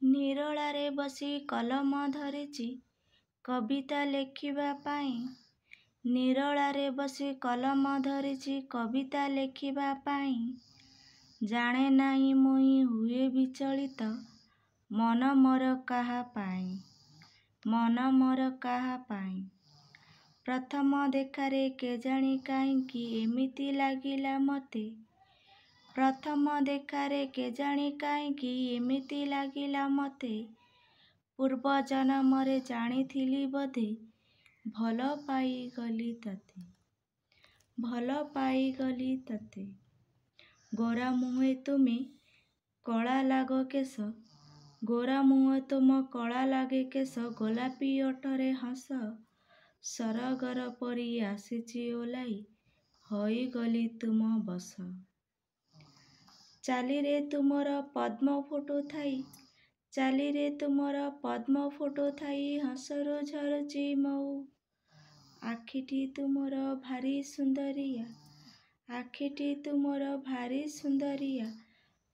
ନିରୋଳାରେ ବସି କଲମ ଧରିଛି କବିତା ଲେଖିବା ପାଇଁ। ନିରୋଳାରେ ବସି କଲମ ଧରିଛି କବିତା ଲେଖିବା ପାଇଁ। ଜାଣେ ନାହିଁ ମୁଇଁ ହୁଏ ବିଚଳିତ ମନ ମୋର କାହା ପାଇଁ। ମନ ମୋର କାହା ପାଇଁ। ପ୍ରଥମ ଦେଖାରେ କେଜାଣି କାହିଁକି ଏମିତି ଲାଗିଲା ମୋତେ। ପ୍ରଥମ ଦେଖାରେ କେଜାଣି କାହିଁକି ଏମିତି ଲାଗିଲା ମୋତେ। ପୂର୍ବ ଜନମରେ ଜାଣିଥିଲି ବୋଧେ ଭଲ ପାଇଗଲି ତତେ। ଭଲ ପାଇଗଲି ତତେ। ଗୋରା ମୁହଁ ତୁମେ କଳା ଲାଗ କେଶ। ଗୋରା ମୁହଁ ତୁମ କଳା ଲାଗେ କେଶ। ଗୋଲାପି ଓଠରେ ହସ। ସରଗର ପରି ଆସିଛି ଓଲାଇ ହୋଇଗଲି ତୁମ ବଶ। ଚାଲିରେ ତୁମର ପଦ୍ମ ଫୁଟୁଥାଇ। ଚାଲିରେ ତୁମର ପଦ୍ମ ଫୁଟୁଥାଇ ହସରୁ ଝରୁଛି ମହୁ। ଆଖିଟି ତୁମର ଭାରି ସୁନ୍ଦରିଆ। ଆଖିଟି ତୁମର ଭାରି ସୁନ୍ଦରିଆ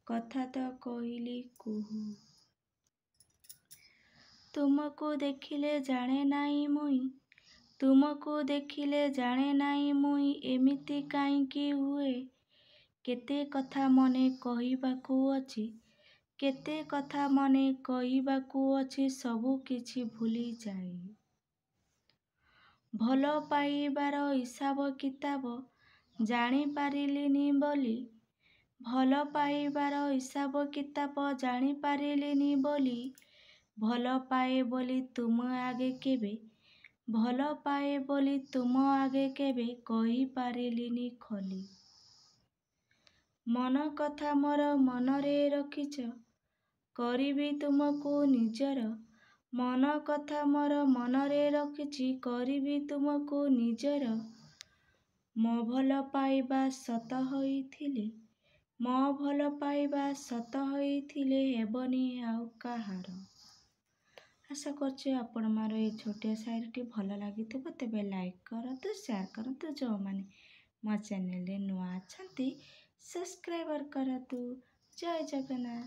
କଥା ତ କହିଲି କୁହୁ। ତୁମକୁ ଦେଖିଲେ ଜାଣେ ନାହିଁ ମୁଇଁ। ତୁମକୁ ଦେଖିଲେ ଜାଣେ ନାହିଁ ମୁଇଁ ଏମିତି କାହିଁକି ହୁଏ। କେତେ କଥା ମନେ କହିବାକୁ ଅଛି। କେତେ କଥା ମନେ କହିବାକୁ ଅଛି ସବୁ କିଛି ଭୁଲିଯାଏ। ଭଲ ପାଇବାର ହିସାବ କିତାବ ଜାଣିପାରିଲିନି ବୋଲି। ଭଲ ପାଇବାର ହିସାବ କିତାବ ଜାଣିପାରିଲିନି ବୋଲି। ଭଲ ପାଏ ବୋଲି ତୁମ ଆଗେ କେବେ। ଭଲ ପାଏ ବୋଲି ତୁମ ଆଗେ କେବେ କହିପାରିଲିନି ଖୋଲି। ମନ କଥା ମୋର ମନରେ ରଖିଛ କରିବି ତୁମକୁ ନିଜର। ମନ କଥା ମୋର ମନରେ ରଖିଛି କରିବି ତୁମକୁ ନିଜର। ମୋ ଭଲ ପାଇବା ସତ ହୋଇଥିଲେ। ମୋ ଭଲ ପାଇବା ସତ ହୋଇଥିଲେ ହେବନି ଆଉ କାହାର। ଆଶା କରୁଛି ଆପଣଙ୍କର ଏହି ଛୋଟିଆ ସାୟରୀଟି ଭଲ ଲାଗିଥିବ। ତେବେ ଲାଇକ୍ କରନ୍ତୁ, ସେୟାର କରନ୍ତୁ। ଯେଉଁମାନେ ମୋ ଚ୍ୟାନେଲରେ ନୂଆ ଅଛନ୍ତି ସବସ୍କ୍ରାଇବର କରନ୍ତୁ। ଜୟ ଜଗନ୍ନାଥ।